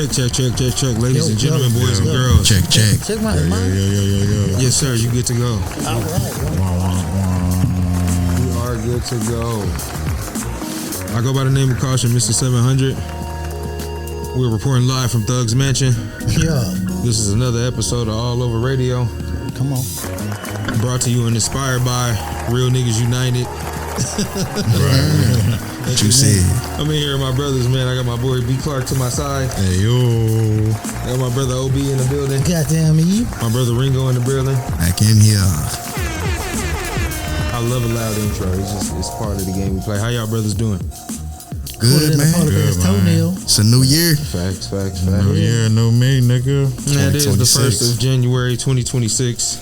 ladies and gentlemen, boys and girls. Check. Check my Yo. Yes, sir. You good to go? All right. We are good to go. I go by the name of caution, Mr. 700. We're reporting live from Thug's Mansion. Yeah. This is another episode of AllOva Radio. Come on. Brought to you and inspired by Real Niggas United. Right. What you said. I'm in here with my brothers, man. I got my boy B. Clark to my side. Hey, yo. I got my brother OB in the building. Goddamn me. My brother Ringo in the building. Back in here. I love a loud intro. It's part of the game we play. How y'all brothers doing? Good, man. Good, man. It's a new year. Facts. New year, new me, nigga. That is the 1st of January 2026.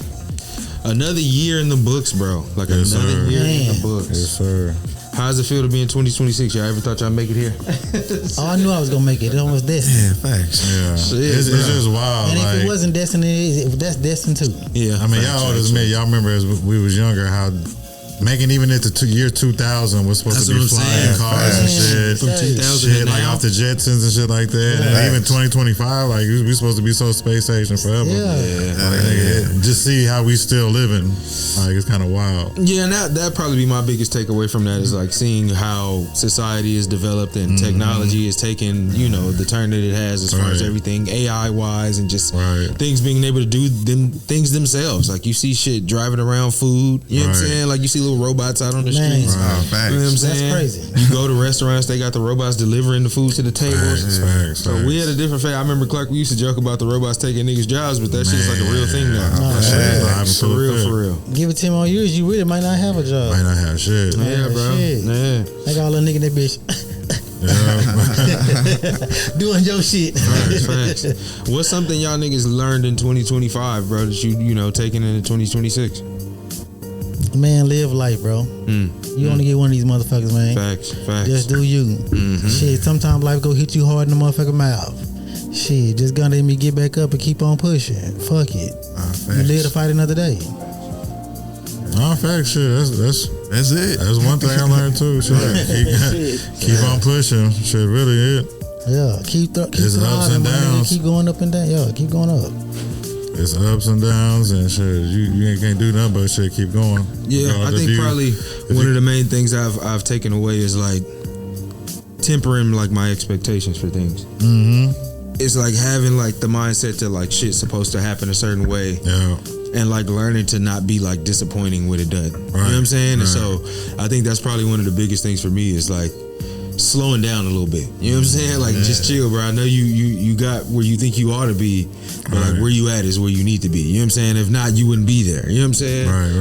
Another year in the books, bro. Like yes, another sir. year in the books. Yes, sir. How does it feel to be in 2026? Y'all ever thought y'all make it here? Oh, I knew I was gonna make it. It was destined. Yeah, facts. Yeah. Shit, it's just wild. And if like, it wasn't destined, that's destined too. Yeah. I mean, y'all old as me. Y'all remember as we was younger how making even it to year 2000 was supposed to be flying cars and shit. From 2000 shit like off the Jetsons and shit like that. Yeah. And even 2025, like we supposed to be so space age forever. Yeah. Like, just see how we still living. Like it's kind of wild. Yeah, and that probably be my biggest takeaway from that is like seeing how society is developed and technology is taking, the turn that it has as far as everything AI wise and just things being able to do things themselves. Like you see shit driving around food, you know what I'm saying? Like you see little robots out on the streets. Wow, You know what I'm saying? That's crazy. You go to restaurants, they got the robots delivering the food to the tables. Facts. So we had a different phase. I remember Clark, we used to joke about the robots taking niggas' jobs, but that shit's like a real thing now. For real. Give it 10 more years, you really might not have a job. Might not have shit. Yeah, bro. Shit. Yeah. Like all the nigga in that bitch. Doing your shit. Facts. What's something y'all niggas learned in 2025, bro, that you taking into 2026? Man, live life, bro. You only get one of these motherfuckers, man. Facts. Just do you. Shit, sometimes life go hit you hard in the motherfucking mouth. Shit, just gonna let me get back up and keep on pushing. Fuck it. You live to fight another day. No, facts, shit. That's it. That's one thing I learned too. Shit. Keep on pushing. Shit, really it. Yeah, keep It's ups and downs. Keep going up and down. Yeah, keep going up. It's ups and downs and shit. You can't do nothing but shit. Keep going. Yeah, I think probably one of the main things I've taken away is like tempering like my expectations for things. It's like having like the mindset that like shit's supposed to happen a certain way. Yeah. And like learning to not be like disappointing when it doesn't. You know what I'm saying? And so I think that's probably one of the biggest things for me is like slowing down a little bit. You know what I'm saying? Like just chill, bro. I know you got where you think you ought to be, but like where you at is where you need to be. You know what I'm saying? If not, you wouldn't be there. You know what I'm saying? Right.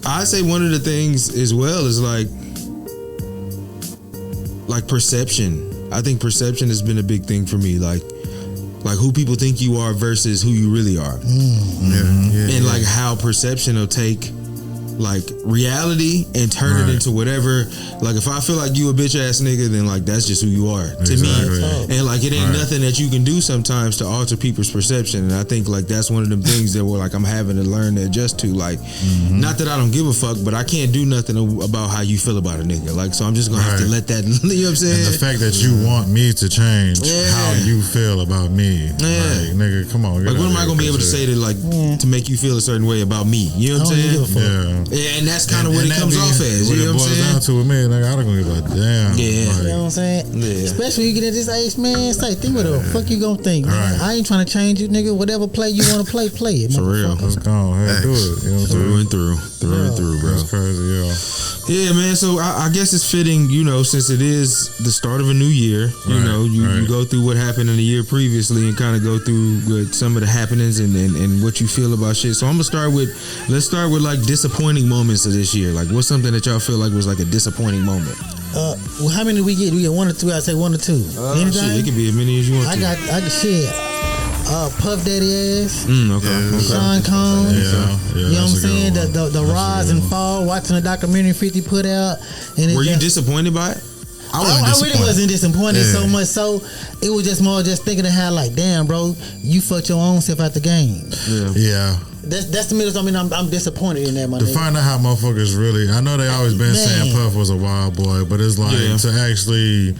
I say one of the things as well is like perception. I think perception has been a big thing for me. Like who people think you are versus who you really are. And like how perception will take like reality and turn it into whatever. Like if I feel like you a bitch ass nigga, then like that's just who you are to me. And like it ain't nothing that you can do sometimes to alter people's perception. And I think like that's one of them things that I'm having to learn to adjust to. Like not that I don't give a fuck, but I can't do nothing about how you feel about a nigga. Like so I'm just gonna have to let that. You know what I'm saying? And the fact that you want me to change how you feel about me. Like nigga, come on. Like what am I gonna be able to say to like to make you feel a certain way about me? You know what I'm saying? And that's kind of what it comes off as. You know what I'm saying? Down to with me, nigga, I don't give a damn. You know what I'm saying? Especially when you get at this age, man. It's like, think what the fuck you gonna think, man. I ain't trying to change you, nigga. Whatever play you want to play it. For real. Let's go. Hey, do it. You know what I'm saying? Through and through, bro. That's crazy, Yeah, man. So I guess it's fitting, since it is the start of a new year. You go through what happened in the year previously and kind of go through with some of the happenings and what you feel about shit. So I'm gonna let's start with like disappointing moments of this year. Like what's something that y'all feel like was like a disappointing moment? Well, how many we get? We get 1 or 2. I say 1 or 2. Anything? Shit, it can be as many as you want. I got shit. Puff Daddy ass. Okay. Sean Combs. Yeah, you know what I'm saying? The rise and fall. Watching the documentary 50 put out. And were you disappointed by it? I really wasn't disappointed so much. So it was just more just thinking of how like, damn, bro, you fucked your own self out the game. Yeah. That's the middle. I mean, I'm disappointed in that. My to nigga. find out how motherfuckers really. I know they always been saying Puff was a wild boy, but it's like to actually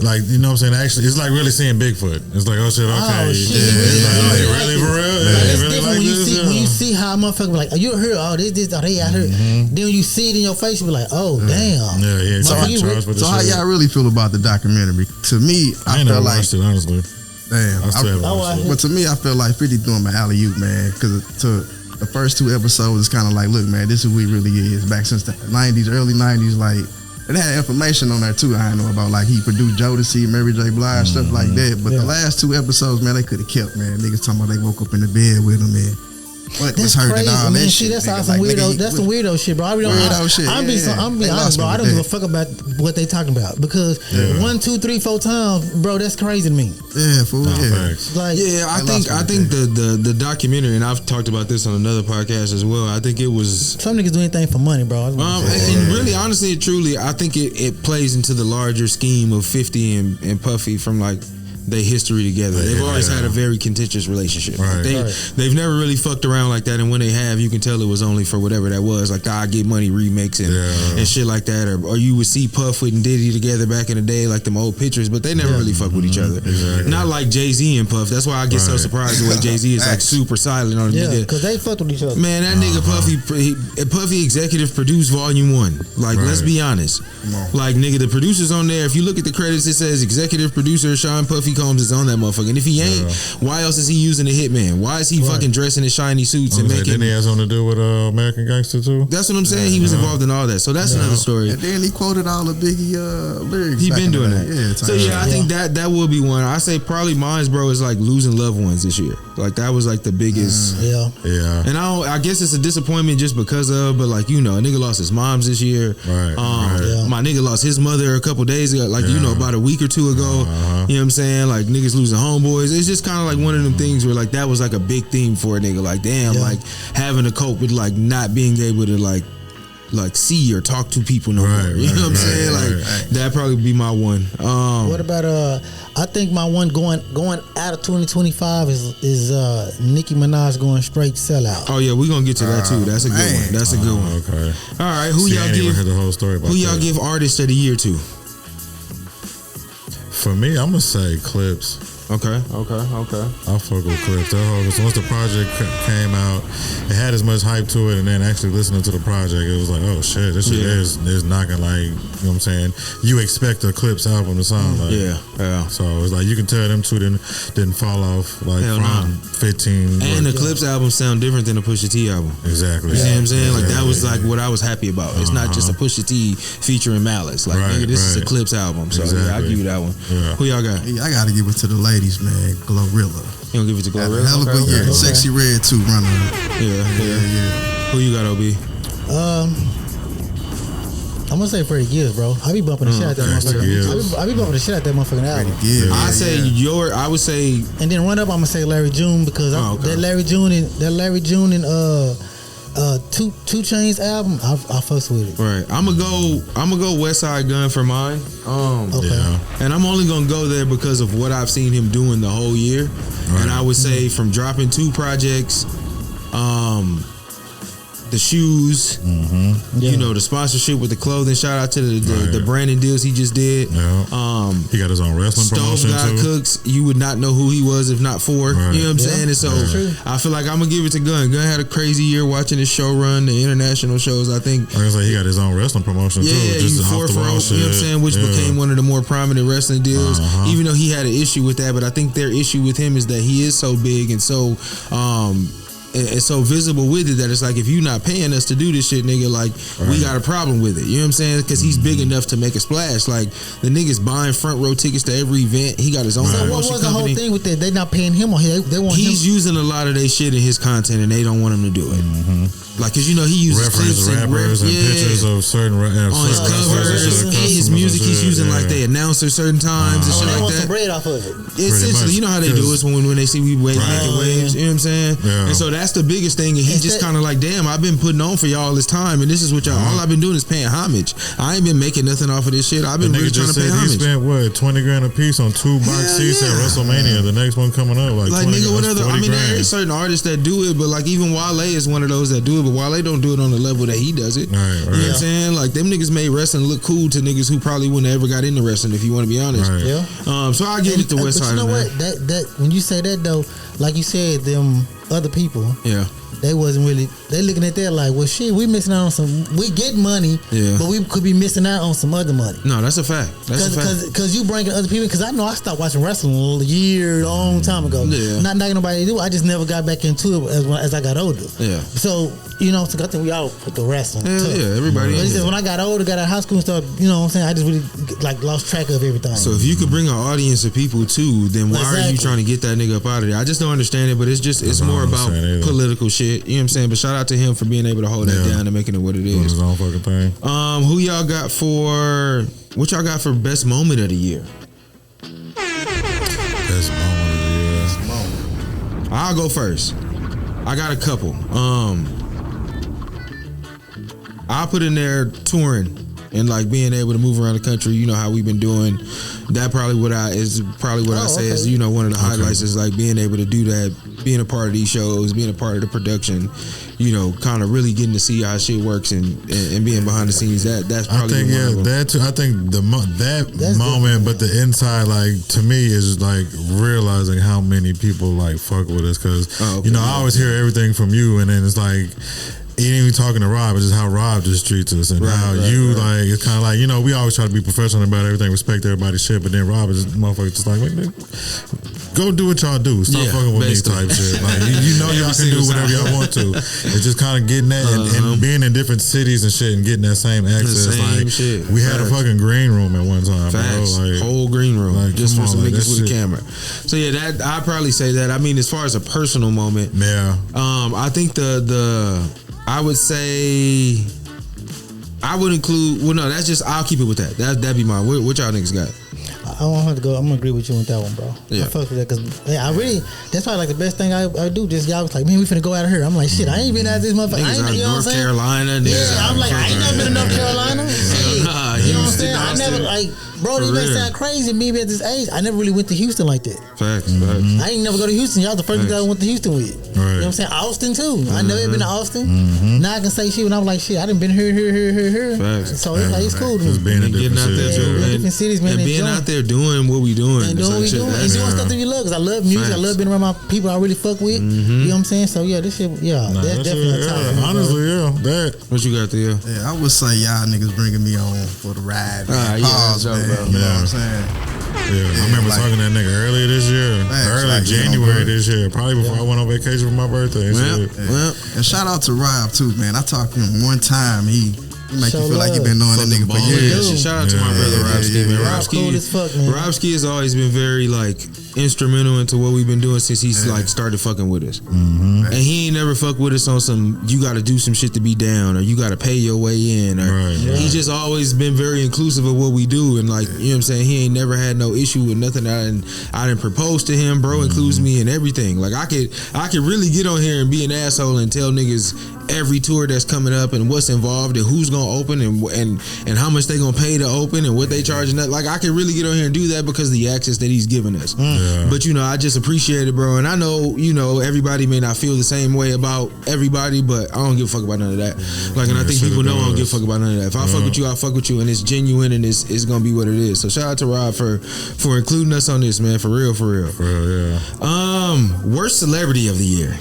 like, you know what I'm saying? Actually, it's like really seeing Bigfoot. It's like, oh shit, okay. Oh, shit. Really for real? It's Really different like when you this? see when you see how a motherfucker be like, oh, you heard oh this out here. Then when you see it in your face, you be like, oh damn. Yeah. So how y'all really feel about the documentary? To me, I ain't feel never like watched it, honestly. damn. But to me, I feel like 50 doing my alley oop, man. Because to the first 2 episodes, it's kind of like, look, man, this is who he really is. Back since the 90s, early 90s, like. It had information on there too. I know about like he produced Jodeci, Mary J. Blige, stuff like that. But the last 2 episodes, man, they could have kept, man. Niggas talking about they woke up in the bed with him, man. What was hurting all that shit? That's some weirdo. That's some weirdo shit, bro. I'm being honest, bro. I don't give a fuck about what they talking about because 1, 2, 3, 4 times, bro. That's crazy to me. Yeah, fool. Like, I think the documentary, and I've talked about this on another podcast as well. I think it was some niggas do anything for money, bro. And really, honestly, truly, I think it plays into the larger scheme of 50 and Puffy from like. Their history together. They've always had a very contentious relationship. Right. They've never really fucked around like that, and when they have, you can tell it was only for whatever that was, like the I Get Money remix and shit like that, or you would see Puff with and Diddy together back in the day, like them old pictures, but they never really fucked with each other. Exactly. Not like Jay-Z and Puff. That's why I get so surprised the way Jay-Z is like super silent on the nigga. Because they fucked with each other. Man, that nigga Puffy executive produced Volume 1. Like, let's be honest. Like, nigga, the producers on there, if you look at the credits, it says executive producer Sean Puffy Combs is on that motherfucker. And if he ain't, why else is he using a hitman? Why is he fucking dressing in shiny suits and making? Didn't he have something to do with American Gangster too? That's what I'm saying. He was involved in all that. So that's another story. And then he quoted all the Biggie lyrics. He been doing that. I think that will be one. I say probably mine's, bro, is like losing loved ones this year. Like that was like the biggest. Yeah. And I guess it's a disappointment just because of, but like, you know, a nigga lost his moms this year. Right. My nigga lost his mother a couple days ago, like, you know, about a week or 2 ago. You know what I'm saying? Like niggas losing homeboys. It's just kind of like one of them things where like that was like a big theme for a nigga. Like damn, like having to cope with like not being able to like see or talk to people no more. You know what I'm saying? Like that'd probably be my one. What about I think my one going out of 2025 is Nicki Minaj going straight sellout. Oh yeah, we gonna get to that too. That's a good one. That's a good one. Okay. All right, who y'all give artist of the year to? For me, I'm gonna say Clips. Okay. I fuck with Clips. That whole, so once the project came out, it had as much hype to it, and then actually listening to the project, it was like, oh shit, this shit is knocking like, you know what I'm saying? You expect a Clips album to sound like. Yeah. So it's like you can tell them two didn't fall off like from 15. And the Clips album sound different than the Pusha T album. Exactly. You know what I'm saying? Like that was like what I was happy about. It's not just a Pusha T featuring Malice. Like nigga, this is a Clips album. So yeah, I'll give you that one. Yeah. Who y'all got? I gotta give it to the ladies, man. Glorilla. You don't give it to Glorilla? Hell of a year. Okay. Sexy Red too, runner. Yeah. Who you got, OB? I'm gonna say Freddie Gibbs, bro. I be bumping the shit out that motherfucker. I be bumping the shit out that motherfucking album. I would say, and then run up, I'm gonna say Larry June because that Larry June and 2 Chainz album, I fucks with it. Right. I'm gonna go West Side Gun for mine. And I'm only gonna go there because of what I've seen him doing the whole year. Right. And I would say from dropping 2 projects, the shoes, you know, the sponsorship with the clothing. Shout out to the branding deals he just did. Yeah. He got his own wrestling promotion Stove God Cooks. You would not know who he was if not for. Right. You know what I'm saying? And so I feel like I'm gonna give it to Gun. Gun had a crazy year watching his show run, the international shows. I think. Like I said, he got his own wrestling promotion too. Just off the wall shit. You know what I'm saying? Which became one of the more prominent wrestling deals. Even though he had an issue with that, but I think their issue with him is that he is so big and so it's so visible with it that it's like, if you not paying us to do this shit, nigga, like we got a problem with it. You know what I'm saying? Because he's big enough to make a splash. Like the nigga's buying front row tickets to every event. He got his own. So what was the whole thing with that? They not paying him, or they want him? He's using a lot of their shit in his content, and they don't want him to do it. Like, cause you know he uses reference rappers and pictures of certain on his covers. In his music, he's using like they announce at certain times and shit like that. Some bread off of it. Essentially, you know how they do it when they see we making waves. You know what I'm saying? And so that that's the biggest thing. And he just kind of like, damn, I've been putting on for y'all this time, and this is what y'all. All I've been doing is paying homage. I ain't been making nothing off of this shit. I've been really trying to pay homage. He spent what, $20,000 a piece on 2 box seats at WrestleMania. The next one coming up, like nigga, what other? I mean, there is certain artists that do it, but like even Wale is one of those that do it, but Wale don't do it on the level that he does it. Right. You know what I'm saying? Like them niggas made wrestling look cool to niggas who probably wouldn't have ever got into wrestling, if you want to be honest. Right. Yeah. So I give it to West Side. You know what? That when you say that though, like you said, them other people. Yeah. They wasn't really. They looking at that like, well, shit, we missing out on some. We get money, but we could be missing out on some other money. No, that's a fact. Because you bringing other people. Because I know I stopped watching wrestling a long time ago. Yeah. Not knocking nobody to do. I just never got back into it as I got older. Yeah. So I think we all put the wrestling. Yeah, everybody. But he said when I got older, got out of high school and stuff. You know what I'm saying? I just really like lost track of everything. So if you could bring an audience of people too, then why are you trying to get that nigga up out of there? I just don't understand it. But it's more about political shit. You know what I'm saying? But shout out to him for being able to hold that down and making it what it is. Doing his own fucking thing. Who y'all got for? What y'all got for best moment of the year? Best moment of the year. I'll go first. I got a couple. I'll put in there touring and like being able to move around the country. You know how we've been doing. That probably what I say is one of the highlights is like being able to do that, being a part of these shows, being a part of the production. Kind of really getting to see how shit works and being behind the scenes. That's probably that too. I think that moment, but the inside, like to me, is like realizing how many people like fuck with us because I always hear everything from you, and then it's like. He ain't even talking to Rob, it's just how Rob just treats us and how like it's kind of like we always try to be professional about everything, respect everybody's shit, but then Rob is motherfucker just like go do what y'all do, stop fucking with me type shit. Like y'all can do whatever y'all want to. It's just kind of getting that and being in different cities and shit and getting that same access. We had a fucking green room at one time, bro. Like, whole green room, just for some niggas with a camera. So that I'd probably say that. I mean, as far as a personal moment, I think I would say I would include. Well, no, that's just. I'll keep it with that. That'd be mine. What y'all niggas got? I won't have to go. I'm gonna agree with you with that one, bro. Yeah. I fuck with that because I really. That's probably like the best thing I do. Just y'all was like, man, we finna go out of here. I'm like, shit, I ain't been out of this motherfucker. Niggas out North Carolina. I'm like, I ain't never been to North Carolina. Nah, you know what I'm saying? I never like. Bro, this may sound crazy. Me at this age, I never really went to Houston like that. Facts. I ain't never go to Houston. Y'all the first guy I went to Houston with. Right. You know what I'm saying? Austin too. I never been to Austin. Now I can say shit when I'm like, shit, I done been here. Facts. So it's cool to me. Just being in different cities, man. And being out there doing what we doing. And doing what we doing. And doing stuff that we love. Because I love music. I love being around my people I really fuck with. You know what I'm saying? So yeah, this shit, that's definitely a top. Honestly, that. What you got there? Yeah, I would say y'all niggas bringing me on for the ride. Pause, man. You know what I'm saying? Yeah, I remember talking to that nigga earlier this year, January this year, probably before I went on vacation for my birthday. And shout out to Rob too, man. I talked to him one time. He make you feel like you been knowing that nigga for years. Shout out to my brother Rob Ski, man. Rob cool as fuck, man. Rob Ski has always been very like instrumental into what we've been doing since he's like started fucking with us. And he ain't never fucked with us on some you gotta do some shit to be down or you gotta pay your way in or he's just always been very inclusive of what we do and like you know what I'm saying, he ain't never had no issue with nothing. I didn't propose to him, bro includes me in everything. Like I could really get on here and be an asshole and tell niggas every tour that's coming up and what's involved and who's gonna open and how much they gonna pay to open and what they charging that. Like I could really get on here and do that because of the access that he's given us. But I just appreciate it, bro. And I know, everybody may not feel the same way about everybody, but I don't give a fuck about none of that. Like, and I think people know I don't give a fuck about none of that. If I fuck with you, I fuck with you, and it's genuine and it's gonna be what it is. So shout out to Rob for including us on this, man. For real. Worst celebrity of the year.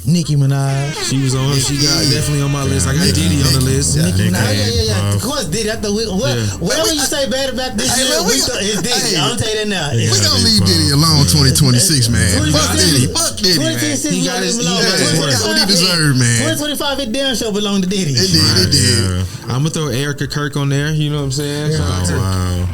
Nicki Minaj. She was on. She got definitely on my list. I got Diddy on the list. Nicki Minaj. Yeah. Of course, Diddy. Whatever you say bad about this year, it's Diddy. I'm gonna tell you that now. We gonna leave Diddy alone 2026, man. Fuck Diddy. Fuck Diddy, man. He got his what he deserved, man. 2025, it damn show belonged to Diddy. It did. I'm gonna throw Erica Kirk on there. You know what I'm saying?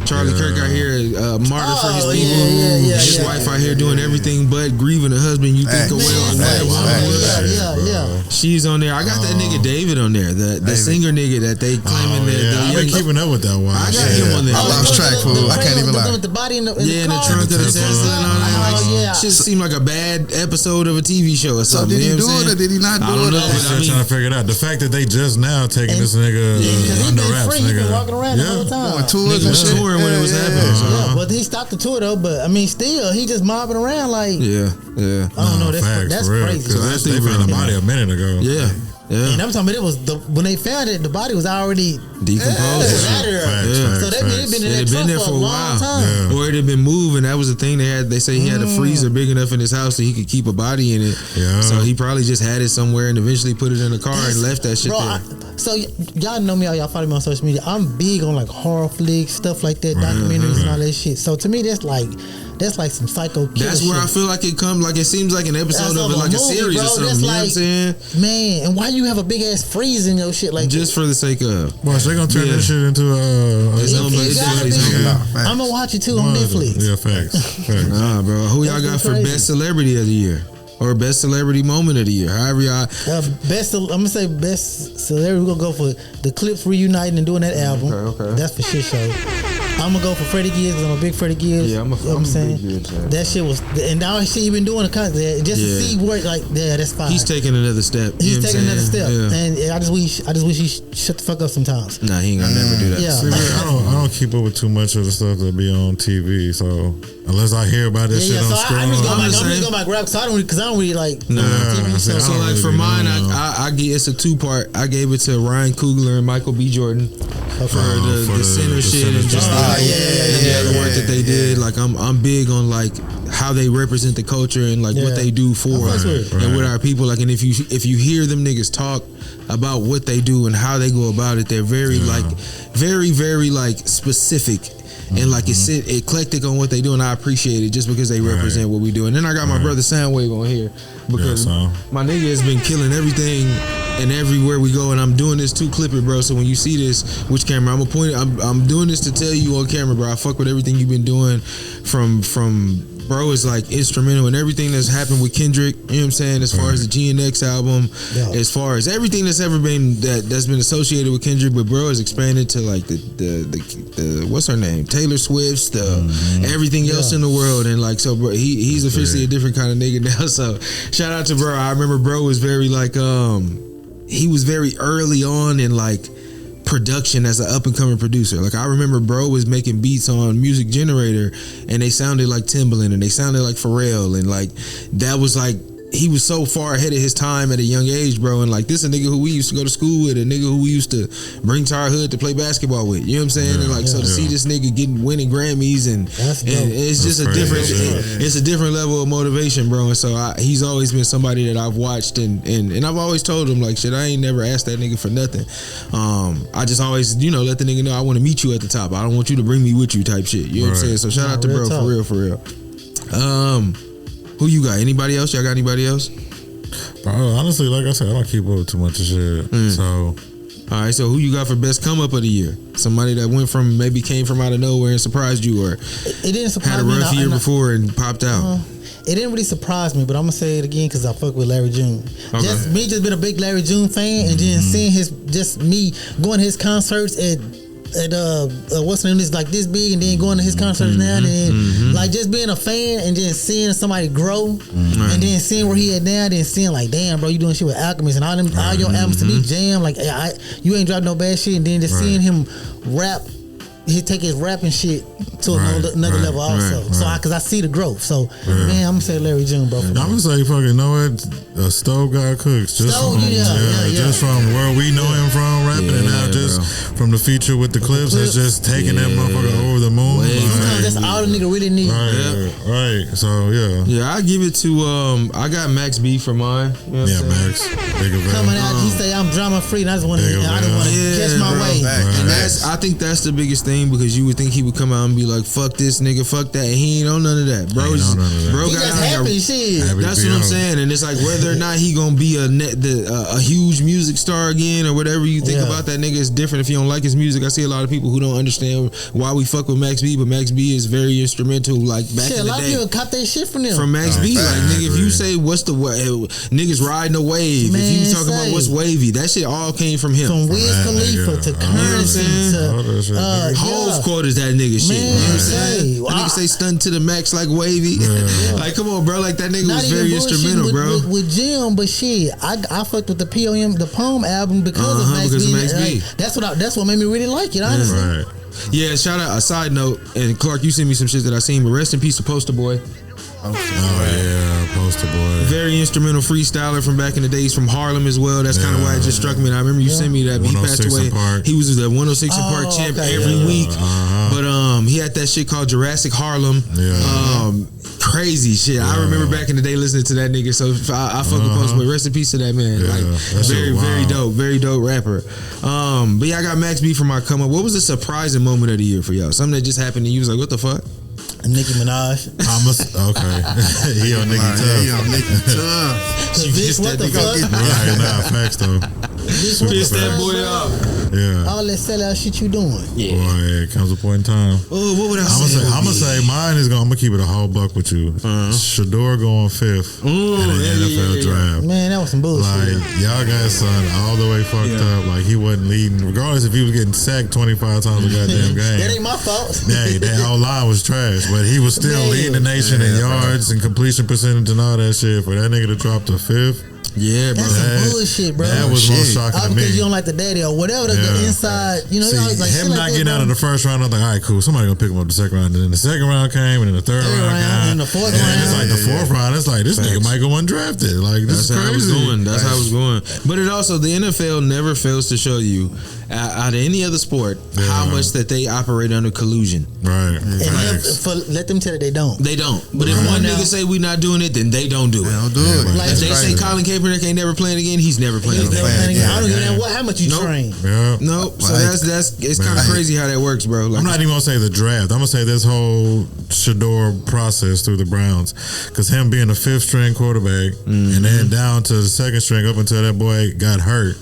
Charlie Kirk out here, martyr for his people. His wife out here doing everything but grieving a husband you think a well. shit. She's on there. I got that nigga David on there, the singer nigga that they claiming that. I've been keeping up with that one. I got him on there. I lost track, fool. I can't even lie. With the body in the in the trunk of the Tesla and all that. Shit seemed like a bad episode of a TV show or something. So did he do it or did he not do it? I'm still trying to figure it out. The fact that they just now taking this nigga under wraps, nigga. He been walking around the whole time. Going tours and shit. Touring when it was happening. Yeah, but he stopped the tour though. But I mean, still, he just mobbing around like. Yeah. I don't know. That's crazy. Because they found the body a minute ago. Yeah. And I'm talking about when they found it, the body was already decomposed. So they've been in that trunk for a long time. Or it had been moved, and that was the thing they had. They say he had a freezer big enough in his house that he could keep a body in it. Yeah. So he probably just had it somewhere and eventually put it in the car and left that shit there. So y'all know me, y'all follow me on social media. I'm big on like horror flicks, stuff like that, documentaries and all that shit. So to me, that's like some psycho killer That's where shit. I feel like it comes, like it seems like an episode of like a series or something. You know what I'm saying? Man, and why you have a big ass freeze in your shit like just that? for the sake of. Watch, they gonna turn this shit into I'm gonna watch it too on Netflix. Yeah, facts. Nah, bro. Who y'all got for best celebrity of the year? Or best celebrity moment of the year? However y'all. I'm gonna say best celebrity. We're gonna go for the Clips reuniting and doing that album. Okay. That's for shit show. I'm gonna go for Freddie Gibbs because I'm a big Freddie Gibbs. Yeah, I'm a big Gibbs fan. That shit was, and now shit he been doing a concert just to see where that's fine. He's taking another step. He's taking another step, and I just wish he shut the fuck up sometimes. Nah, he ain't gonna never do that. Yeah. See, I don't keep up with too much of the stuff that be on TV, so unless I hear about this shit on screen, I'm just going back rap, so I don't really like TV. So like for mine, I get it's a 2-part. I gave it to Ryan Coogler and Michael B. Jordan for the center shit and just the work that they did. Like I'm big on like how they represent the culture and like what they do for and with our people. Like, and if you hear them niggas talk about what they do and how they go about it, they're very like very like specific. And like it's eclectic on what they do, and I appreciate it just because they represent what we do. And then I got my brother Soundwave on here because my nigga has been killing everything and everywhere we go. And I'm doing this too, clip it, bro. So when you see this, which camera? I'm doing this to tell you on camera, bro. I fuck with everything you've been doing from bro is like instrumental in everything that's happened with Kendrick, you know what I'm saying, as far as the GNX album, as far as everything that's ever been that's been associated with Kendrick, but bro has expanded to like the what's her name, Taylor Swift's, everything else in the world, and like so bro, he's officially a different kind of nigga now. So shout out to bro. I remember bro was very like he was very early on in like production as an up and coming producer. Like I remember bro was making beats on Music Generator and they sounded like Timbaland and they sounded like Pharrell, and like that was like he was so far ahead of his time at a young age, bro. And like this a nigga who we used to go to school with, a nigga who we used to bring to our hood to play basketball with. You know what I'm saying? And like so to see this nigga winning Grammys and it's just a different it's a different level of motivation, bro. And so he's always been somebody that I've watched and I've always told him like shit, I ain't never asked that nigga for nothing. I just always, let the nigga know I want to meet you at the top. I don't want you to bring me with you type shit. You know what I'm saying? So shout out to bro for real. Who you got? Anybody else? Y'all got anybody else? Bro, honestly, like I said, I don't keep up with too much of shit. So, all right. So, who you got for best come up of the year? Somebody that came from out of nowhere and surprised you, or it didn't surprise had a rough year before and popped out. It didn't really surprise me, but I'm gonna say it again because I fuck with Larry June. Okay. Just been a big Larry June fan, and then seeing me going to his concerts at what's the name, is like this big, and then going to his concerts now, and then like just being a fan and then seeing somebody grow, and then seeing where he at now, then seeing like, damn, bro, you doing shit with Alchemist and all your albums to be jam, like you ain't dropped no bad shit, and then just seeing him rap. He take his rapping shit to another level also. So because I see the growth. So man, I'm gonna say Larry June, bro. I'm gonna say fucking know it. Stove God Cooks. Just from where we know him from rapping, and now just from the feature with the clips, that's just taking that motherfucker over the moon. That's all the nigga really need. Right. So I give it to I got Max B for mine. You know Max. Coming out, he say I'm drama free, and I just want to catch my way. And I think that's the biggest thing, because you would think he would come out and be like, fuck this nigga, fuck that, and he ain't on none of that. Bro got happy shit. That's what I'm saying. And it's like whether or not he gonna be a huge music star again or whatever you think about that nigga is different if you don't like his music. I see a lot of people who don't understand why we fuck with Max B, but Max B is very instrumental. Like back in the day, a lot of people cop that shit from them. From Max B, like nigga, if you say what's the niggas riding a wave, man, if you talking about what's wavy, that shit all came from him. From Wiz Khalifa to Currency to Hov quoted that nigga shit. You know what I'm saying? That nigga say stunt to the max like wavy. Like come on, bro. Like that nigga was very instrumental, bro. With Jim, but shit, I fucked with the Poem album because of Max B. That's what made me really like it, honestly. Right. Yeah, shout out, a side note, and Clark, you sent me some shit that I seen, but rest in peace to Poster Boy. Poster Boy. Very instrumental freestyler from back in the days from Harlem as well. That's kind of why it just struck me. And I remember you sent me that. He passed away. He was the 106 and Park champ every week. But he had that shit called Jurassic Harlem. Crazy shit. I remember back in the day listening to that nigga. So I fuck with Poster Boy. Rest in peace to that man. Very dope rapper. But yeah, I got Max B for my come up. What was the surprising moment of the year for y'all? Something that just happened and you was like, what the fuck? Nicki Minaj. Okay. He on Nicki tough. She pissed what that the nigga. fuck? Right, nah, facts though. Pissed that boy off. Yeah. All that sellout shit you doing. Yeah. Boy, it comes a point in time. Oh, what would I say? say? I'm gonna say mine is I'm gonna keep it a whole buck with you. Shador going 5th in the NFL draft. Man, that was some bullshit. Like y'all got son all the way fucked up. Like he wasn't leading, regardless if he was getting sacked 25 times a goddamn game. That ain't my fault. Yeah, that whole line was trash, but he was still leading the nation in yards and completion percentage and all that shit. For that nigga to drop to 5th. Yeah, bro. That's some bullshit, bro. That was more shocking to me. Because you don't like the daddy or whatever the inside, you know. See, like him not like getting out of the first round, I was like, all right, cool. Somebody gonna pick him up the second round. And then the second round came, and then the third round came. And the fourth round. It's like the fourth round. It's like this nigga might go undrafted. Like this is crazy. That's how it was going. But it also, the NFL never fails to show you out of any other sport how much that they operate under collusion. Right. Let them tell it they don't. They don't. But if one nigga say we not doing it, then they don't do it. They don't do it. Like if they say Colin Kaepernick ain't never playing again, he's never playing again. I don't give a damn how much you train. Yeah. Nope. So it's kind of crazy how that works, bro. Like, I'm not even gonna say the draft. I'm gonna say this whole Shador process through the Browns, because him being a 5th string quarterback and then down to the 2nd string up until that boy got hurt.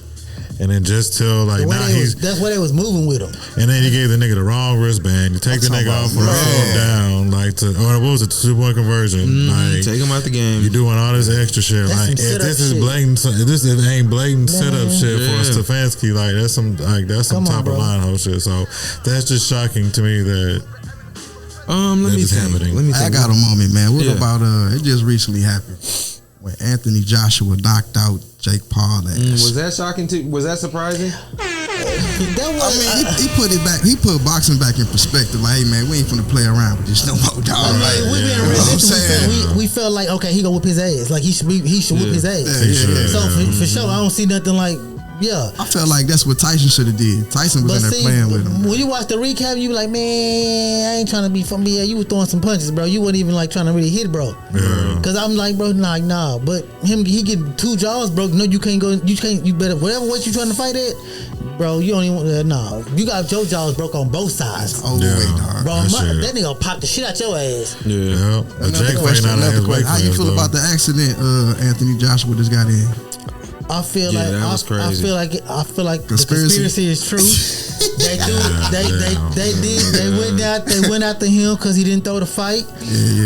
And then just till like now that's why they was moving with him. And then you gave the nigga the wrong wristband. You take the nigga off for a slow down, like what was it, 2-point conversion? Like take him out the game. You doing all this extra shit. Like if this is blatant, this ain't blatant setup shit for Stefanski. Like that's some top of line whole shit. So that's just shocking to me that. Let me think. I got a moment, man. What about it just recently happened when Anthony Joshua knocked out Jake Paul. Was that shocking too? Was that surprising? He put it back. He put boxing back in perspective. Like, hey man, we ain't finna play around with this no more, dog. We felt like okay, he gonna whip his ass. Like he should whip his ass. So for sure, I don't see nothing like. Yeah, I felt like that's what Tyson should have did. Tyson was in there playing with him. When you watch the recap, you be like, man, I ain't trying to be funny. Yeah, you was throwing some punches, bro. You wasn't even like trying to really hit, bro. Because I'm like, bro, nah. But he get 2 jaws broke. No, you can't go. You better whatever what you trying to fight at, bro. You don't even You got your jaws broke on both sides. Dog. Bro, that nigga pop the shit out your ass. Yeah. Another question. How you feel about the accident Anthony Joshua just got in? I feel like that was crazy. I feel like the conspiracy is true. They went after him because he didn't throw the fight.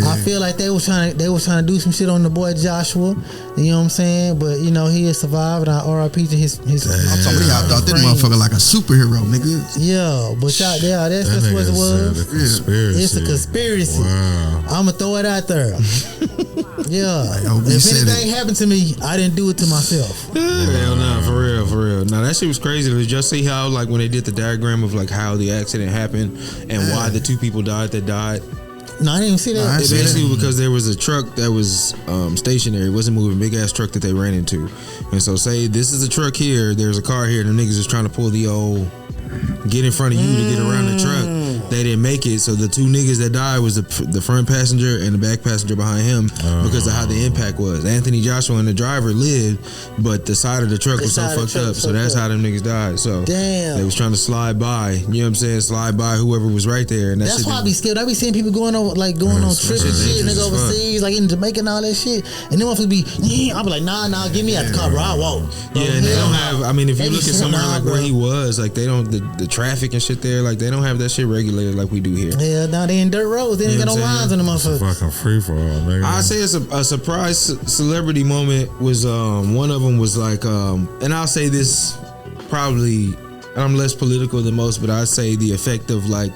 I feel like they was trying to do some shit on the boy Joshua. You know what I'm saying? But you know he has survived. And I RIP to his. I'm talking about y'all thought that motherfucker like a superhero, nigga. Yeah, but that's what it was. It's a conspiracy. Wow. I'ma throw it out there. If anything happened to me, I didn't do it to myself. Hell no, for real. Now that shit was crazy. Did you just see how like when they did the diagram of like how the accident happened and why the 2 people died that died? No, I didn't even see that. It basically because there was a truck that was stationary, wasn't moving, big ass truck that they ran into. And so say this is a truck here, there's a car here, and the niggas is trying to pull the old get in front of you to get around the truck. they didn't make it. So the two niggas that died was the front passenger and the back passenger behind him because of how the impact was. Anthony Joshua and the driver lived, but the side of the truck was so fucked up. So that's how them niggas died. So they was trying to slide by. You know what I'm saying? Slide by whoever was right there. And that's why I be scared. I be seeing people going on trips and shit, nigga overseas, like in Jamaica and all that shit. And then motherfuckers be, I'll be like, nah, give me out the car, bro. I walk. Yeah, and they don't have. I mean, if you look at somewhere like where he was, like they don't the traffic and shit there, like they don't have that shit regulated like we do here. Yeah, now they in dirt roads. They ain't got no lines on the motherfuckers. Fucking free for all, nigga. I say it's a surprise celebrity moment was one of them was like and I'll say this probably I'm less political than most, but I say the effect of like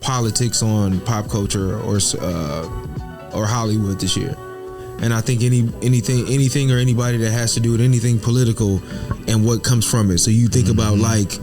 politics on pop culture or Hollywood this year. And I think anything or anybody that has to do with anything political and what comes from it. So you think about like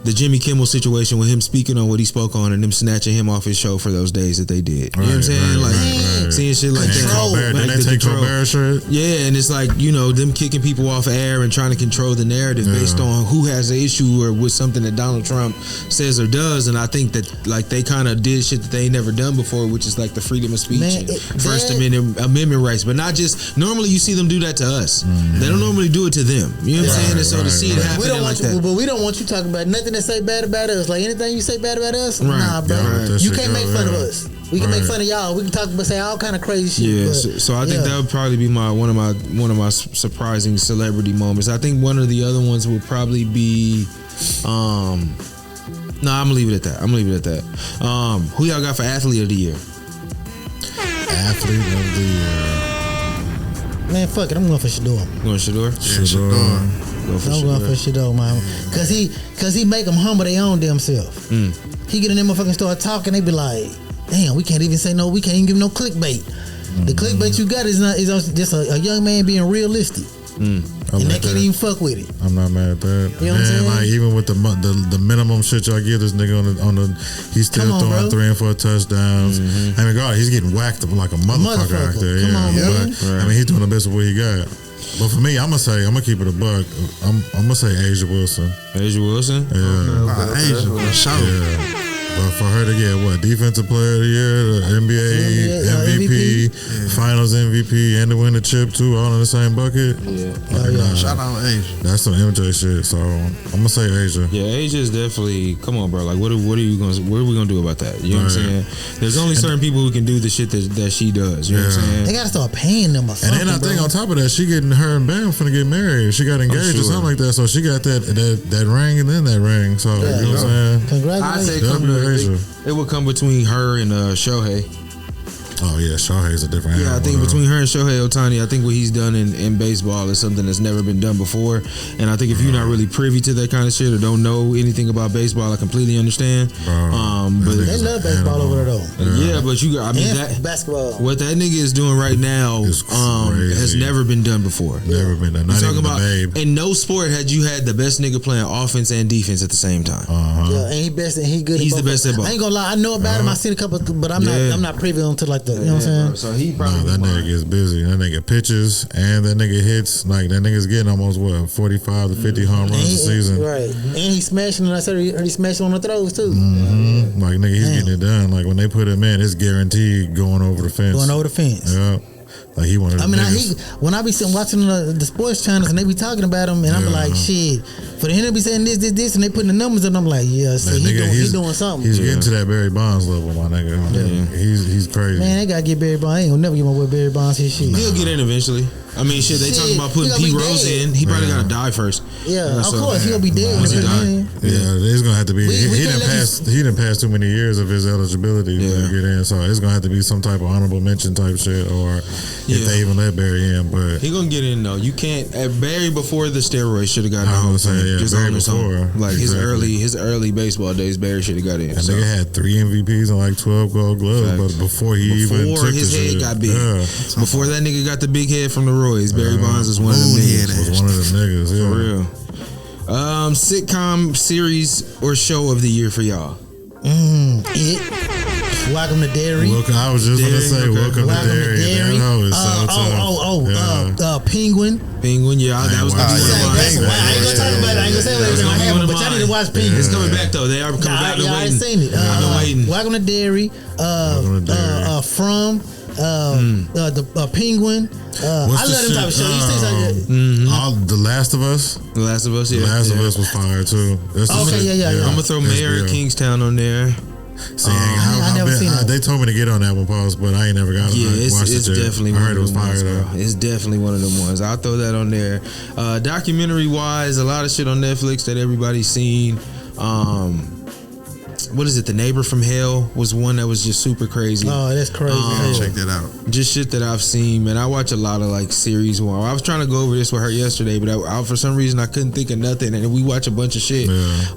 the Jimmy Kimmel situation with him speaking on what he spoke on and them snatching him off his show for those days that they did. You know what I'm saying? Seeing shit like that. Did they take Colbert shit? Yeah, and it's like, you know, them kicking people off air and trying to control the narrative based on who has an issue or with something that Donald Trump says or does. And I think that like they kind of did shit that they ain't never done before, which is like the freedom of speech and First Amendment rights. But not just, normally you see them do that to us. They don't normally do it to them. You know what I'm saying? And so to see it happen like that. But we don't want you talking about nothing that say bad about us. Like anything you say bad about us, nah, bro. You can't make fun of us. We can make fun of y'all. We can talk about say all kind of crazy shit. Yeah, so I think that would probably be one of my surprising celebrity moments. I think one of the other ones would probably be I'm gonna leave it at that. Who y'all got for athlete of the year? Athlete of the year. Man, fuck it. I'm going for Shador. Going Shador? Shador. I'm going for Shador, man. Cause he make them humble their own damn self. He get in there motherfucking start talking, they be like, damn, we can't even say no, we can't even give no clickbait. The clickbait you got is just a young man being realistic. And they can't even fuck with it. I'm not mad at that. You know what I'm saying? Like even with the minimum shit y'all give this nigga on the he's still throwing 3 and 4 touchdowns. I mean, God, he's getting whacked like a motherfucker out there. Come on, man. But I mean, he's doing the best of what he got. But for me, I'm gonna keep it a buck. I'm gonna say Asia Wilson. Asia Wilson? Yeah. Asia, for sure. Yeah. But for her to get defensive player of the year, the NBA MVP, Finals MVP, and to win the chip too, all in the same bucket. Shout out to Asia. That's some MJ shit. So I'm gonna say Asia. Yeah, Asia is definitely. Come on, bro. Like, what are we gonna do about that? You know what I'm saying? There's only certain people who can do the shit that she does. You know what I'm saying? They gotta start paying them or something. And then I think on top of that, she getting her and Bam finna get married. She got engaged or something like that. So she got that ring and then that ring. So you know what I'm saying? Congratulations. It would come between her and Shohei. Oh yeah, Shohei's a different animal. I think between her and Shohei Ohtani, I think what he's done in baseball is something that's never been done before. And I think if you're not really privy to that kind of shit or don't know anything about baseball, I completely understand. But they love baseball over there though. Yeah, but that basketball. What that nigga is doing right now has never been done before. Never been done. Not even about in no sport had you had the best nigga playing offense and defense at the same time. Yeah, and he best and he good. He's the best at both. I ain't gonna lie, I know about him. I seen a couple, but I'm not privy to like the. You know what I'm saying? Bro, so he probably that nigga gets busy. That nigga pitches and that nigga hits. Like that nigga's getting almost 45 to 50 home runs a season. Right, and he's smashing. I said he smashing on the throws too. Like nigga, he's getting it done. Like when they put him in, it's guaranteed going over the fence. Yeah. Like he wanted. When I be sitting watching the sports channels and they be talking about him, and I'm like, shit. For him to be saying this, and they putting the numbers in, I'm like, yeah, see, he's doing something. He's getting to that Barry Bonds level, my nigga. He's crazy. Man, they gotta get Barry Bonds. I ain't gonna never get my boy Barry Bonds his shit. He'll get in eventually. I mean, shit, they talking about putting Pete Rose in. He probably gotta die first. Yeah, of course he gonna be dead. Yeah, it's gonna have to be. He didn't pass too many years of his eligibility to get in, so it's gonna have to be some type of honorable mention type shit, or if they even let Barry in. But he gonna get in though. You can't. Barry before the steroids should have gotten in. Just Barry before, like his early baseball days, Barry should have got in. And nigga had 3 MVPs and like 12 Gold Gloves, but before even took his the head shit, got big. Before that nigga got the big head from the Roy's, Barry Bonds was one of them niggas. Was one of them niggas, for real. Sitcom series or show of the year for y'all? Welcome to Derry. I was just gonna say Welcome to Derry. Penguin. Yeah, that was gonna be one of mine. I ain't gonna talk about it. I ain't gonna say what everything I have, but y'all need to watch Penguin. It's coming back though. They are coming back. I ain't seen it. I've been waiting. Welcome to Dairy. From the Penguin. I love them type of show. You see something? The Last of Us. The Last of Us. Yeah. The Last of Us was fire too. Yeah. I'm gonna throw Mayor of Kingstown on there. See, I never seen it. They told me to get on that one, pause, but I ain't never got it. Yeah, it's definitely one of them ones, bro. Though. It's definitely one of them ones. I'll throw that on there. Documentary wise, a lot of shit on Netflix that everybody's seen. What is it? The Neighbor from Hell was one that was just super crazy. Oh, that's crazy. Check that out. Just shit that I've seen, man. I watch a lot of like series. I was trying to go over this with her yesterday, but I for some reason I couldn't think of nothing. And we watch a bunch of shit. Yeah.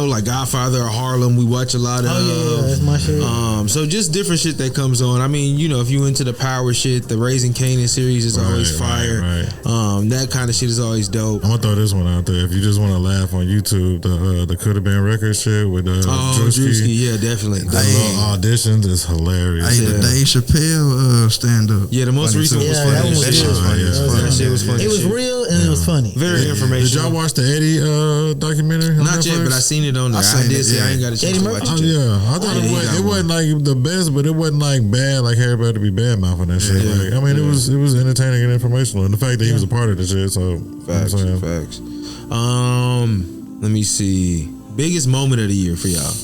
Like Godfather or Harlem. We watch a lot of. Oh yeah, that's my shit. So just different shit that comes on. I mean, if you into the power shit, the Raising Kanan series is always fire. Right. That kind of shit is always dope. I'm gonna throw this one out there. If you just want to laugh on YouTube, the Could Have Been Record shit with Drewski, yeah, definitely. The auditions is hilarious. The Dave Chappelle stand-up. Yeah, the most recent was funny. That shit was funny. It was real and it was funny. Very informational. Did y'all watch the Eddie documentary? Not yet, but I seen it on there. I did see. I ain't got a chance to watch it. I thought it wasn't like the best, but it wasn't like bad, like everybody to be bad mouthing that shit. Like, I mean, it was entertaining and informational, and the fact that he was a part of the shit. So facts. Let me see. Biggest moment of the year for y'all.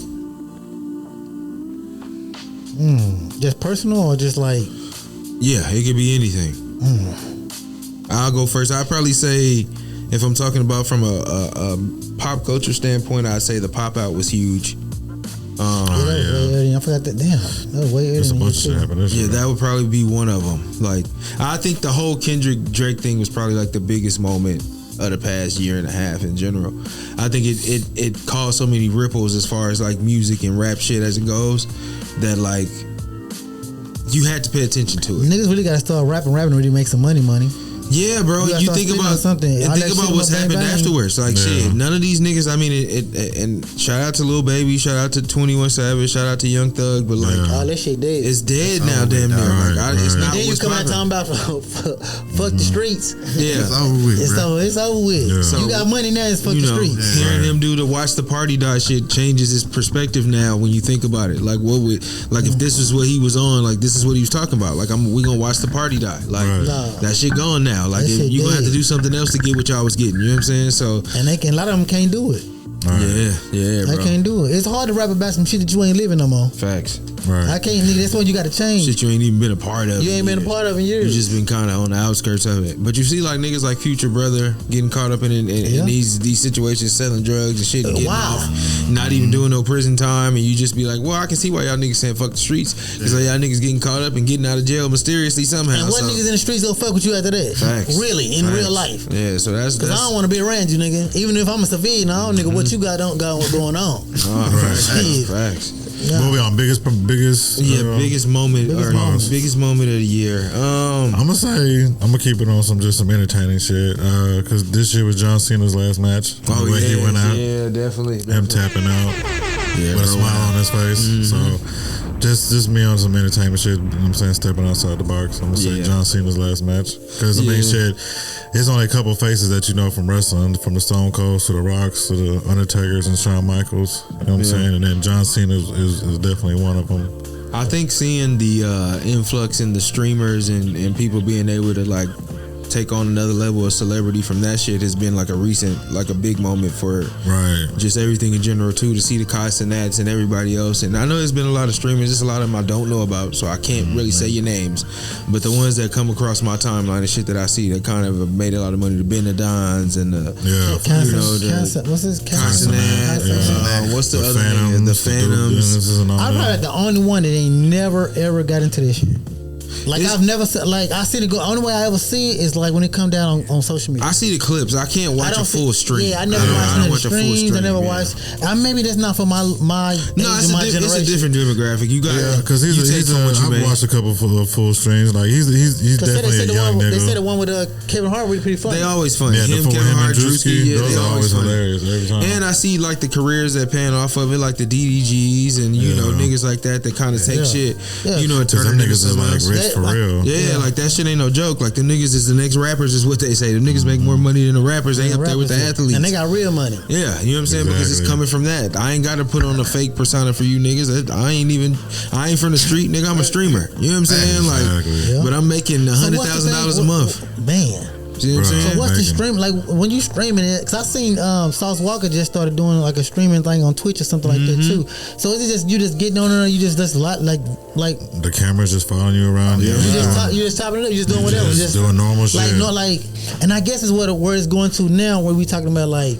Just personal or just like? Yeah, it could be anything. I'll go first. I'd probably say, if I'm talking about from a pop culture standpoint, I'd say the Pop Out was huge. I forgot that. Damn, that was way earlier. There's a bunch of shit happening. Yeah, that would probably be one of them. Like, I think the whole Kendrick Drake thing was probably like the biggest moment of the past year and a half in general. I think it caused so many ripples as far as like music and rap shit as it goes, that like you had to pay attention to it. Niggas really gotta start rapping to really make some money. Yeah, bro. You think about something. And think about what's happened afterwards. Like shit, none of these niggas. I mean, and shout out to Lil Baby, shout out to 21 Savage, shout out to Young Thug. But like, all that shit dead. It's dead now, damn near. It's not. Then you come out talking about fuck the streets. Yeah, it's over with. It's over with. Yeah. So, you got money now. It's fuck the streets. Hearing him do the Watch the Party Die shit changes his perspective now when you think about it. Like what would if this was what he was on, like this is what he was talking about. Like we gonna watch the party die. Like that shit gone now. Like you gonna have to do something else to get what y'all was getting. You know what I'm saying? So and a lot of them can't do it. Yeah, bro. They can't do it. It's hard to rap about some shit that you ain't living no more. Facts. Right. I can't, nigga. That's what you got to change. Shit you ain't even been a part of. You ain't been a part of in years. You just been kind of on the outskirts of it. But you see, like niggas like Future Brother getting caught up in these situations, selling drugs and shit, and getting off, not even doing no prison time, and you just be like, well, I can see why y'all niggas saying fuck the streets, because y'all niggas getting caught up and getting out of jail mysteriously somehow. And what niggas in the streets gonna fuck with you after that? Facts. Really, in real life. Yeah, so that's because I don't want to be around you, nigga. Even if I'm a civilian, I don't nigga what you got don't got what's going on. Facts. Yeah. What we on biggest moment biggest moment of the year. I'm gonna say I'm gonna keep it on some entertaining shit because this year was John Cena's last match. The way he went out, definitely. Him tapping out with a smile on his face. So just me on some entertainment shit. You know what I'm saying, stepping outside the box. I'm gonna say John Cena's last match because I mean shit. There's only a couple of faces that you know from wrestling, from the Stone Colds to the Rocks to the Undertakers and Shawn Michaels. You know what I'm saying? And then John Cena is definitely one of them. I think seeing the influx in the streamers and people being able to like take on another level of celebrity from that shit has been like a big moment for just everything in general too, to see the Castanets and everybody else. And I know there's been a lot of streamers, there's a lot of them I don't know about, so I can't really say your names, but the ones that come across my timeline and shit that I see that kind of have made a lot of money, the Benedons and what's his Castanet, what's the other name, the Phantoms. I'm probably the only one that ain't never ever got into this shit. Like I've never like I see it go. Only way I ever see it is like when it come down on social media. I see the clips. I can't watch a full stream. Yeah, I never watch a full stream. I never watch. Maybe that's not for my generation. It's a different demographic. You got because I've watched a couple full streams. Like he's definitely a young nigga. They said the one with Kevin Hart was pretty funny. They always funny. Yeah, Kevin Hart, Drewski. Those are always hilarious every time. And I see like the careers that pan off of it, like the DDGs and you know niggas like that kind of take shit. You know, and turn it into something else. for real. Yeah, like that shit ain't no joke. Like the niggas is the next rappers is what they say. The niggas make more money than the rappers. They up there with the athletes. And they got real money. Yeah, you know what I'm saying? Because it's coming from that. I ain't got to put on a fake persona for you niggas. I ain't from the street, nigga. I'm a streamer. You know what I'm saying? Like, but I'm making $100,000 a month. Man. You know what I'm saying? So what's the stream like when you streaming it? Because I seen Sauce Walker just started doing like a streaming thing on Twitch or something like that too. So is it just you just getting on there? You just a lot like the camera's just following you around. You just chopping it up. You just doing whatever. Just doing normal shit. Like not like, and I guess is where it's going to now. Where we talking about like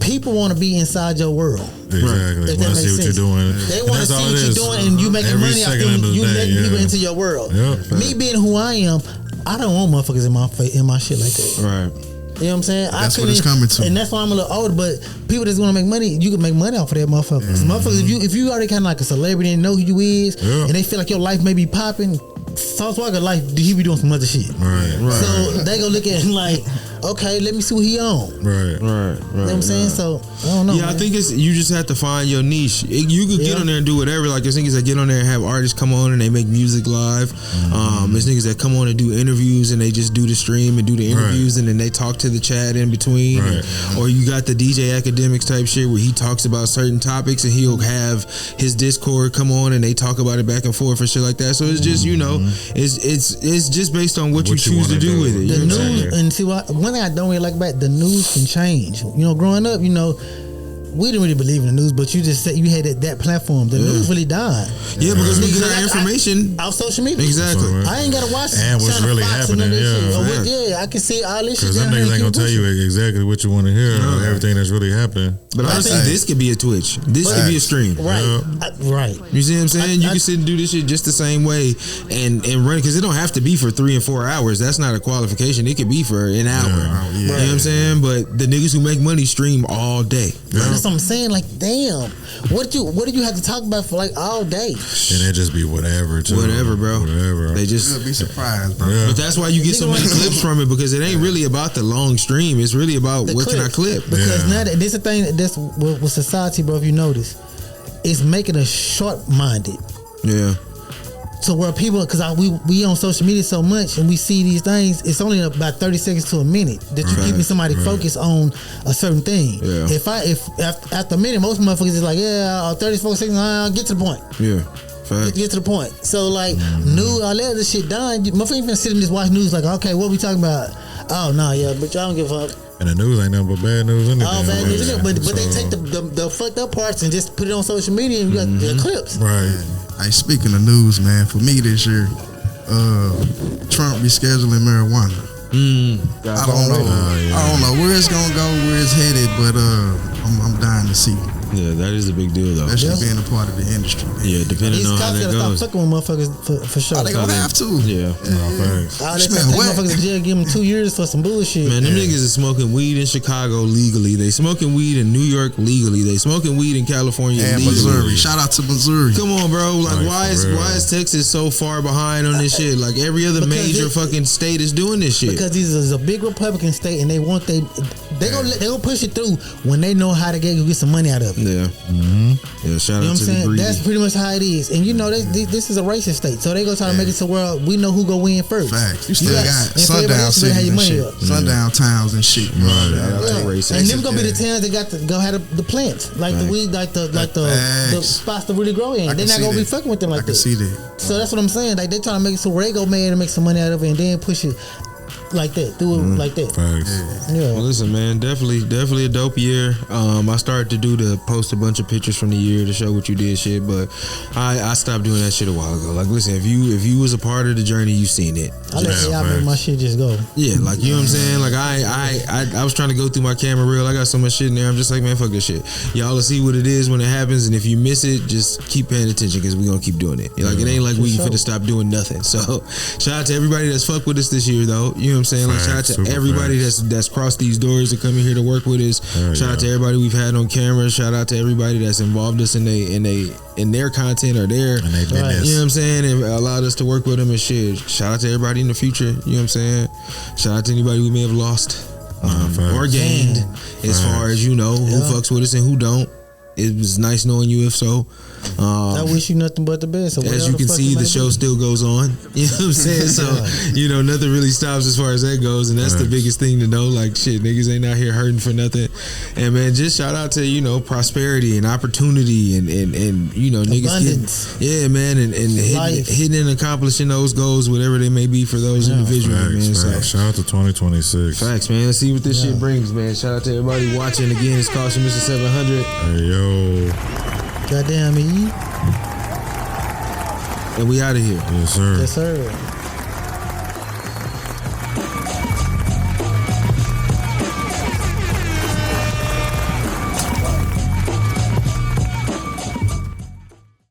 people want to be inside your world. Exactly. Want to see what you're doing. They want to see what you're doing, and you making money after you letting people into your world. Me being who I am, I don't want motherfuckers in my shit like that. Right. You know what I'm saying? That's what it's coming to. And that's why I'm a little older, but people that's want to make money, you can make money off of that motherfucker. Motherfuckers, if you already kind of like a celebrity and know who you is, and they feel like your life may be popping, Sauce Walker life, he be doing some other shit. Right. So they gonna look at him like, okay, let me see what he on. Right. You know what I'm saying? So I don't know. Yeah, man. I think you just have to find your niche. You could get on there and do whatever. Like there's niggas that get on there and have artists come on and they make music live. There's niggas that come on and do interviews and they just do the stream and do the interviews and then they talk to the chat in between. Or you got the DJ Academics type shit where he talks about certain topics and he'll have his Discord come on and they talk about it back and forth and shit like that. So it's just it's just based on what you choose to do with it. The news, and see one thing I don't really like about it, the news can change. You know, growing up, we didn't really believe in the news, but you just said you had that platform. The news really died. Yeah, because we get our information off social media. Exactly. I ain't gotta watch and what's really happening. I can see all this shit. Because them niggas ain't gonna tell you exactly what you want to hear. Everything that's really happening. But honestly, this could be a Twitch. This could be a stream. Right. You see what I'm saying? You can sit and do this shit just the same way and run it because it don't have to be for 3 and 4 hours. That's not a qualification. It could be for an hour. You know what I'm saying? But the niggas who make money stream all day. That's what I'm saying. Like, damn, what do you have to talk about for like all day? And it just be whatever, too. Whatever, bro. Whatever. They just You'll be surprised, bro. But that's why you get so many clips from it because it ain't really about the long stream. It's really about what can I clip. Because now this is the thing that's with society, bro. If you notice, it's making us short-minded. Yeah. So where people, because we on social media so much and we see these things, it's only about 30 seconds to a minute that you're keeping somebody focused on a certain thing. Yeah. If after a minute, most motherfuckers is like, 30 seconds, I'll get to the point. Yeah. Get to the point. So like, news, all that other shit done. Motherfuckers even sit and just watch news like, okay, what we talking about? Oh no, but y'all don't give a fuck. And the news ain't nothing but bad news anything. Oh, bad news, but they take the fucked up parts and just put it on social media and you got the clips. Right. Hey, speaking of news, man, for me this year, Trump rescheduling marijuana. I don't know where it's gonna go, where it's headed, but I'm dying to see. Yeah, that is a big deal though. Especially being a part of the industry. Man. Yeah, depending on how that goes. Stop fucking with motherfuckers for sure. They gonna have to. Yeah. They take motherfuckers to jail, give them 2 years for some bullshit. Man, them niggas is smoking weed in Chicago legally. They smoking weed in New York legally. They smoking weed in California and legally. Missouri. Shout out to Missouri. Come on, bro. Like, why is Texas so far behind on this shit? Like every other major fucking state is doing this shit. Because this is a big Republican state, and they gonna push it through when they know how to get some money out of it. Yeah. Yeah, shout out to the greedy. That's pretty much how it is. And this is a racist state, so they gonna try to make it so where we know who go win first. Facts. You still got sundown cities and shit. Sundown towns and shit. And them gonna be the towns that got to go have the plants, like the weed, like the spots to really grow in. They're not gonna be fucking with them like that. I can see that. So that's what I'm saying. Like they trying to make it so where they go mad and make some money out of it, and then push it like that, do it like that. Yeah. Well, listen, man, definitely a dope year. I started to post a bunch of pictures from the year to show what you did, shit. But I stopped doing that shit a while ago. Like, listen, if you was a part of the journey, you seen it. I let y'all make my shit just go. Yeah, like you know what I'm saying. Like I was trying to go through my camera reel. I got so much shit in there. I'm just like, man, fuck this shit. Y'all will see what it is when it happens, and if you miss it, just keep paying attention because we gonna keep doing it. Like it ain't like we finna stop doing nothing. So shout out to everybody that's fucked with us this year, though. You know what I'm saying? Like shout out to everybody that's crossed these doors to come in here to work with us. Shout out to everybody we've had on camera. Shout out to everybody that's involved us in their content or their business. You know what I'm saying? And allowed us to work with them and shit. Shout out to everybody in the future. You know what I'm saying? Shout out to anybody we may have lost or gained as far as who fucks with us and who don't. it was nice knowing you. If so, I wish you nothing but the best. So as you can see, the show still goes on. You know what I'm saying? So, nothing really stops as far as that goes. And that's the biggest thing to know. Like, shit, niggas ain't out here hurting for nothing. And, man, just shout out to, prosperity and opportunity and niggas abundance. Getting, and hitting and accomplishing those goals, whatever they may be for those individuals, man. So, shout out to 2026. Facts, man. Let's see what this shit brings, man. Shout out to everybody watching. Again, it's Caution Mr. 700. Hey, yo. Goddamn me. And we out of here. Yes, sir. Yes, sir.